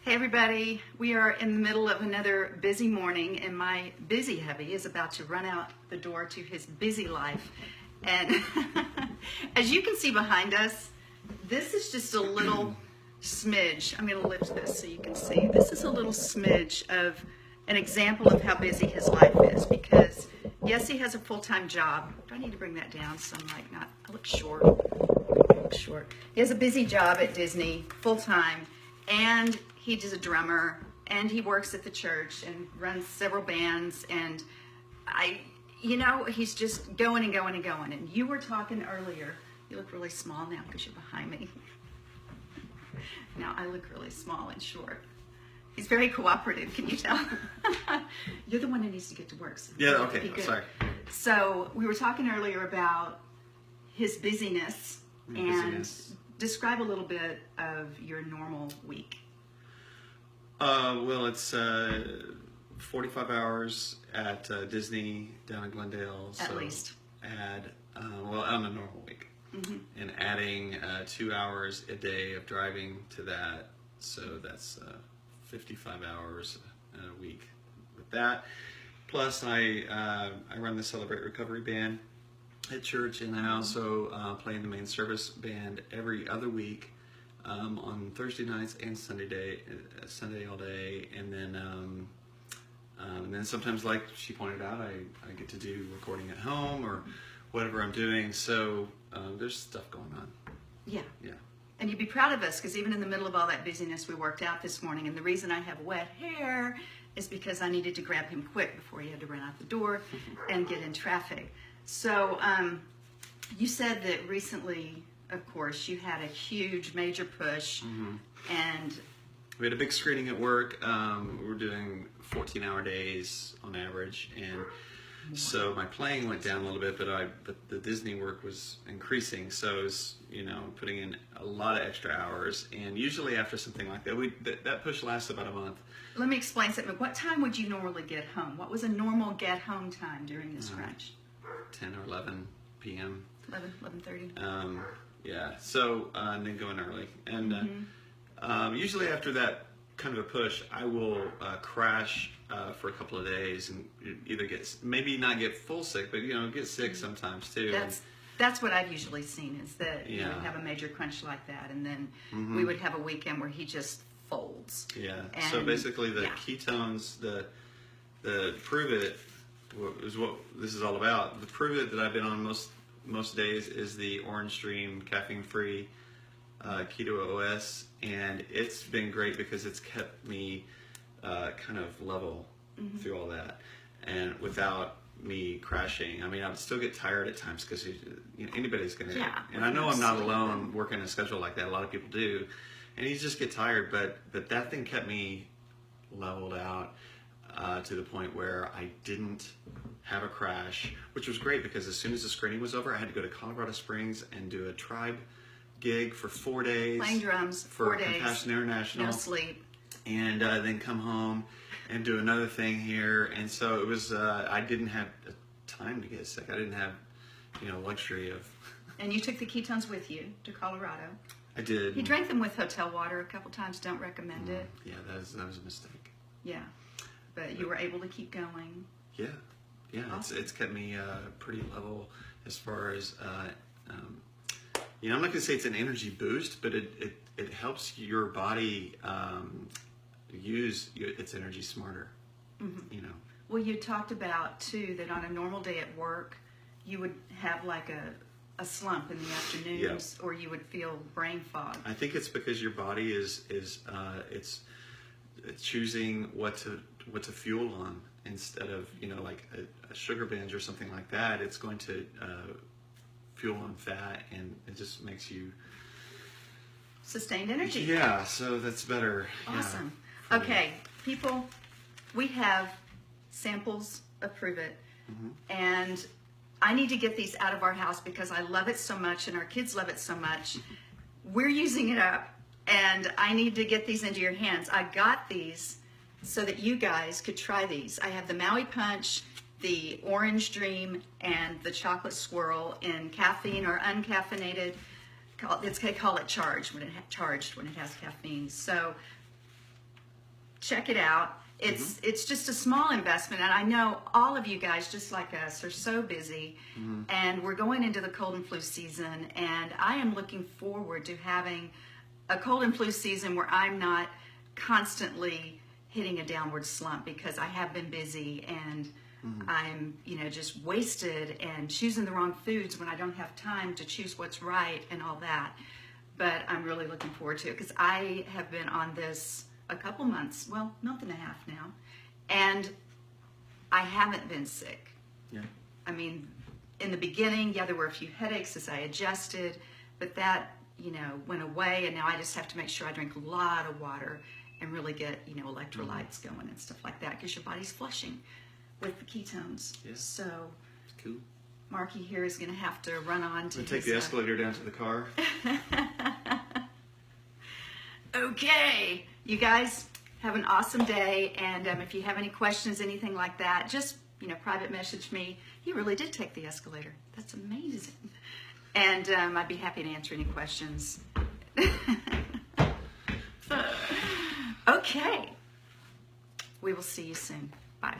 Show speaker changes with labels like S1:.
S1: Hey everybody, we are in the middle of another busy morning and my busy hubby is about to run out the door to his busy life. And as you can see behind us, this is just a little smidge. I'm going to lift this so you can see. This is a little smidge of an example of how busy his life is because yes, he has a full-time job. Do I need to bring that down so I'm like not, I look short. He has a busy job at Disney, full-time, and he's a drummer, and he works at the church and runs several bands, and he's just going and going and going. And you were talking earlier, you look really small now because you're behind me. Now I look really small and short. He's very cooperative, can you tell? You're the one who needs to get to work. So
S2: yeah, okay, sorry.
S1: So we were talking earlier about his busyness, and describe a little bit of your normal week.
S2: Well, it's 45 hours at Disney down in Glendale.
S1: At least.
S2: Add, on a normal week. Mm-hmm. And adding 2 hours a day of driving to that. So that's 55 hours a week with that. Plus, I run the Celebrate Recovery Band at church, and I also play in the main service band every other week. On Thursday nights and Sunday all day, and then sometimes, like she pointed out, I get to do recording at home or whatever I'm doing. So there's stuff going on.
S1: Yeah.
S2: Yeah.
S1: And you'd be proud of us because even in the middle of all that busyness, we worked out this morning. And the reason I have wet hair is because I needed to grab him quick before he had to run out the door and get in traffic. So you said that recently, of course, you had a huge major push, and
S2: we had a big screening at work. We were doing 14-hour days on average, and so my playing went down a little bit, but the Disney work was increasing. So I was, putting in a lot of extra hours, and usually after something like that, that push lasts about a month.
S1: Let me explain something. What time would you normally get home? What was a normal get home time during this crunch?
S2: 10 or 11 p.m.
S1: 11:30.
S2: Yeah, so, and then going early. And usually after that kind of a push, I will crash for a couple of days and either maybe not get full sick, but, get sick sometimes too.
S1: That's what I've usually seen is that you would have a major crunch like that, and then we would have a weekend where he just folds.
S2: Yeah, so basically the ketones, the Pruvit is what this is all about. The Pruvit that I've been on most days is the Orange Dream caffeine-free Keto OS, and it's been great because it's kept me kind of level through all that, and without me crashing. I mean, I would still get tired at times because anybody's going to. Yeah, and I know I'm not alone working a schedule like that. A lot of people do, and you just get tired. But that thing kept me leveled out to the point where I didn't have a crash, which was great because as soon as the screening was over, I had to go to Colorado Springs and do a tribe gig for 4 days.
S1: Playing drums,
S2: for
S1: 4 days.
S2: Compassion International.
S1: No sleep. And
S2: then come home and do another thing here. And so it was, I didn't have time to get sick. I didn't have, luxury of.
S1: And you took the ketones with you to Colorado.
S2: I did.
S1: You drank them with hotel water a couple times. Don't recommend it.
S2: Yeah, that was a mistake.
S1: Yeah. But you were able to keep going.
S2: Yeah. Yeah,
S1: awesome.
S2: It's kept me pretty level as far as, I'm not going to say it's an energy boost, but it helps your body use its energy smarter,
S1: Well, you talked about, too, that on a normal day at work, you would have like a slump in the afternoons, or you would feel brain fog.
S2: I think it's because your body is it's choosing what to fuel on. Instead of, like a sugar binge or something like that, it's going to fuel on fat, and it just makes you...
S1: Sustained energy.
S2: Yeah, so that's better.
S1: Awesome. Okay, people, we have samples of Pruvit, and I need to get these out of our house because I love it so much, and our kids love it so much. We're using it up, and I need to get these into your hands. I got these so that you guys could try these. I have the Maui Punch, the Orange Dream, and the Chocolate Swirl in caffeine or uncaffeinated. They call it charged when it has caffeine. So check it out. It's just a small investment, and I know all of you guys, just like us, are so busy, and we're going into the cold and flu season, and I am looking forward to having a cold and flu season where I'm not constantly hitting a downward slump, because I have been busy and I'm, just wasted and choosing the wrong foods when I don't have time to choose what's right and all that. But I'm really looking forward to it, because I have been on this a couple months, well, month and a half now, and I haven't been sick.
S2: Yeah.
S1: I mean, in the beginning, there were a few headaches as I adjusted, but that, went away, and now I just have to make sure I drink a lot of water and really get, electrolytes going and stuff like that, because your body's flushing with the ketones.
S2: Yeah.
S1: So,
S2: cool.
S1: Marky here is going to have to run on to
S2: take the escalator down to the car.
S1: Okay, you guys have an awesome day, and if you have any questions, anything like that, just private message me. He really did take the escalator. That's amazing. And I'd be happy to answer any questions. Okay, we will see you soon. Bye.